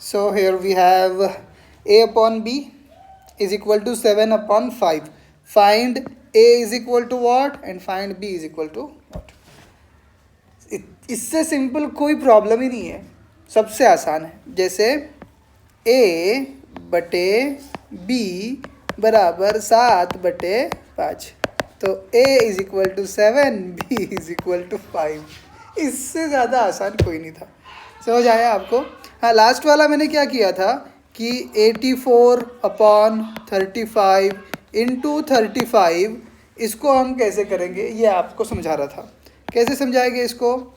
So here we have a upon b is equal to 7 upon 5. Find a is equal to what and find b is equal to what. इससे simple कोई problem ही नहीं है, सबसे आसान है. जैसे a बटे b बराबर 7/5, तो a is equal to 7, b is equal to 5. इससे ज़्यादा आसान कोई नहीं था. समझ आया आपको? हाँ, लास्ट वाला मैंने क्या किया था कि 84/35 इंटू 35, इसको हम कैसे करेंगे ये आपको समझा रहा था. कैसे समझाएंगे इसको?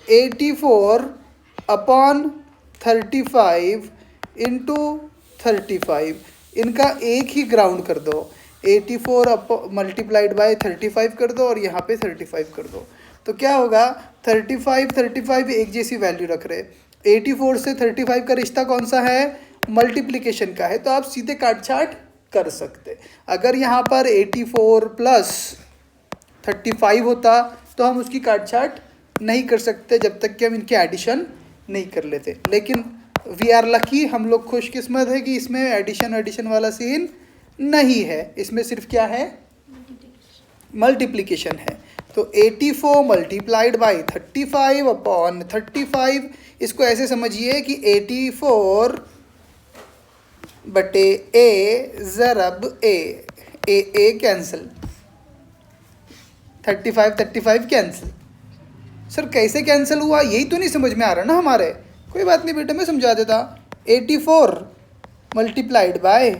84/35 इंटू 35, इनका एक ही ग्राउंड कर दो. 84 मल्टीप्लाइड बाय 35 कर दो और यहाँ पे 35 कर दो. तो क्या होगा? 35 एक जैसी वैल्यू रख रहे. 84 से 35 का रिश्ता कौन सा है? मल्टीप्लिकेशन का है. तो आप सीधे काट छाट कर सकते. अगर यहाँ पर 84 प्लस 35 होता तो हम उसकी काट छाट नहीं कर सकते जब तक कि हम इनके एडिशन नहीं कर लेते. लेकिन वी आर लकी, हम लोग खुशकिस्मत है कि इसमें एडिशन वाला सीन नहीं है. इसमें सिर्फ क्या है? मल्टीप्लिकेशन है. तो 84 मल्टीप्लाइड बाई 35 अपॉन 35, इसको ऐसे समझिए कि 84 बटे ए ज़रब ए कैंसिल, 35 कैंसिल. सर कैसे कैंसिल हुआ, यही तो नहीं समझ में आ रहा ना हमारे. कोई बात नहीं बेटा, मैं समझा देता. 84 मल्टीप्लाइड बाय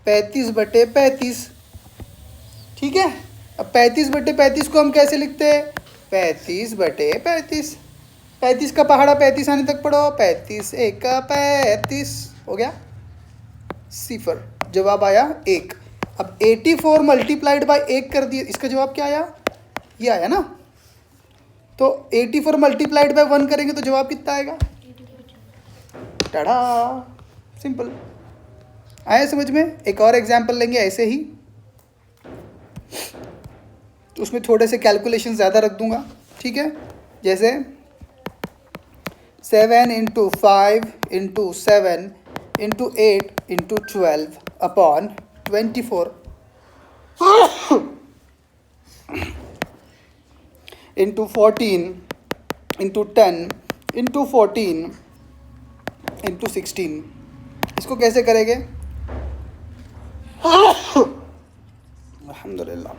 35/35, ठीक है. अब 35/35 को हम कैसे लिखते हैं? 35/35. 35 का पहाड़ा 35 आने तक पढ़ो. 35 1 का 35 हो गया. सिफर. जवाब आया 1. अब 84 मल्टीप्लाइड बाय 1 कर दिए, इसका जवाब क्या आया? ये आया ना. तो 84 मल्टीप्लाइड बाय 1 करेंगे तो जवाब कितना आएगा? Ta-da, simple. आया समझ में? एक और एग्जाम्पल लेंगे ऐसे ही, तो उसमें थोड़े से कैलकुलेशन ज़्यादा रख दूंगा, ठीक है. जैसे 7 into 5 into 7 into 8 into 12 upon 24 into 14 into 10 into 14 into 16. इसको कैसे करेंगे? अल्हम्दुलिल्लाह.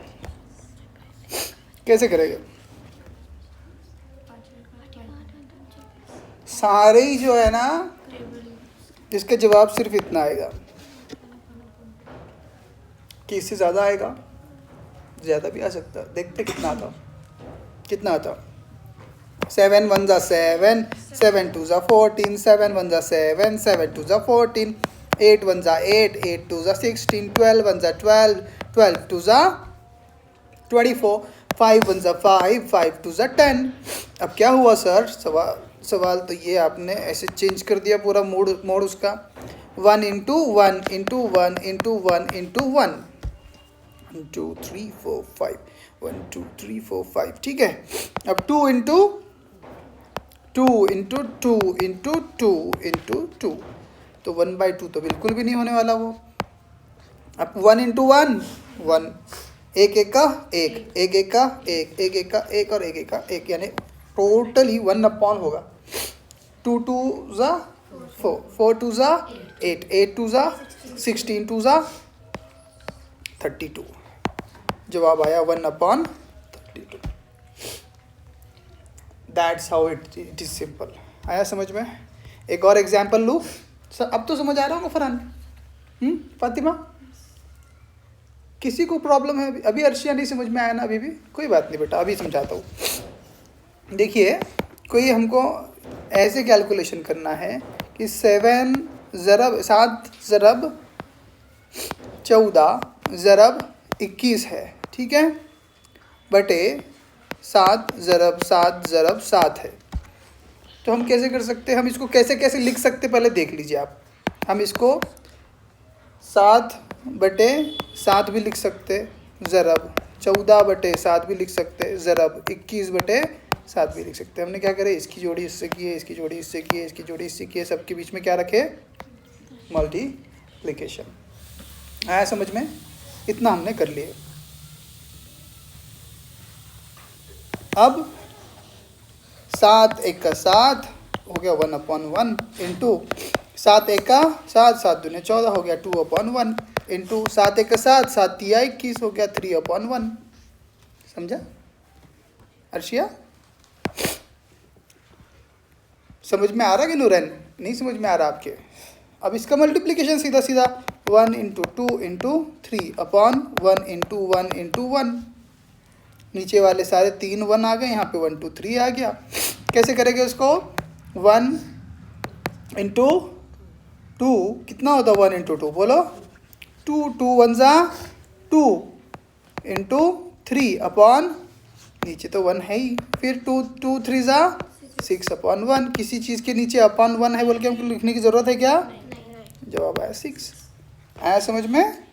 कैसे करेंगे? सारे ही जो है ना, इसका जवाब सिर्फ इतना आएगा कि इससे ज़्यादा आएगा, ज़्यादा भी आ सकता. देखते कितना आता. 7 1 जा 7, 7 2 जा 14, 7 1 जा 7, 7 2 जा 14, 8 1 जा 8, 8 2 जा 16, 12 1 जा 12, 12 2 जा 24, 5 1 जा 5, 5 2 जा 10. अब क्या हुआ सर? सवाल तो ये आपने ऐसे चेंज कर दिया पूरा मोड उसका. 1 इंटू 1 इंटू 1 इंटू 1 इंटू 1, 1 2 3 4 5, 1 2 3 4 5, ठीक है. अब 2 इंटू 2 इंटू 2 इंटू 2 इंटू 2, तो 1/2 तो बिल्कुल भी नहीं होने वाला वो. अब 1 इंटू 1 1, एक एक का एक, एक एक का एक, एक एक का एक और एक एक का एक, यानी टोटल ही 1 अपॉन होगा. 2 2 जा 4, 4 2 जा 8, 8 2 जा 16, 2 जा 32. जवाब आया 1 upon 32. That's how it is simple. आया समझ में? एक और एग्जाम्पल लूँ. अब तो समझ आ रहा होगा फरहान, फातिमा? किसी को प्रॉब्लम है? अभी अर्शिया नहीं समझ में आया ना? अभी भी कोई बात नहीं बेटा, अभी समझाता हूँ. देखिए, कोई हमको ऐसे कैलकुलेशन करना है कि 7 ज़रब 7 ज़रब 14 ज़रब 21 है, ठीक है, बटे 7 ज़रब 7 ज़रब 7 है. तो हम कैसे कर सकते हैं? हम इसको कैसे कैसे लिख सकते, पहले देख लीजिए आप. हम इसको 7/7 भी लिख सकते, ज़रब 14/7 भी लिख सकते, ज़रब 21/7 7 भी लिख सकते हैं। हमने क्या करे, इसकी जोड़ी इससे की है, इसकी जोड़ी इससे की है, इसकी जोड़ी इससे की है, सबके बीच में क्या रखे, मल्टीप्लिकेशन। आया समझ में? इतना हमने कर लिए। अब 7 एक का 7 हो गया 1/1 इंटू 7 एक का 7, 7 दूने 14 हो गया 2/1 इंटू 7 एक का 7, 7 तिया 21 हो गया 3/1। समझा अर्शिया? समझ में आ रहा कि नूरन? नहीं समझ में आ रहा आपके? अब इसका मल्टीप्लिकेशन सीधा सीधा 1 इंटू 2 इंटू 3/1 इंटू 1 इंटू 1। नीचे वाले सारे 3 1 आ गए, यहाँ पे 1 2 3 आ गया। कैसे करेंगे उसको? 1 इंटू 2 कितना होता है? 1 इंटू 2 बोलो, 2 2 1 जा 2 इंटू 3/, नीचे तो 1 है ही, फिर 2 2 3 जा 6/1। किसी चीज़ के नीचे अपन 1 है बोल के हमको लिखने की ज़रूरत है क्या? जवाब आया 6। आया समझ में?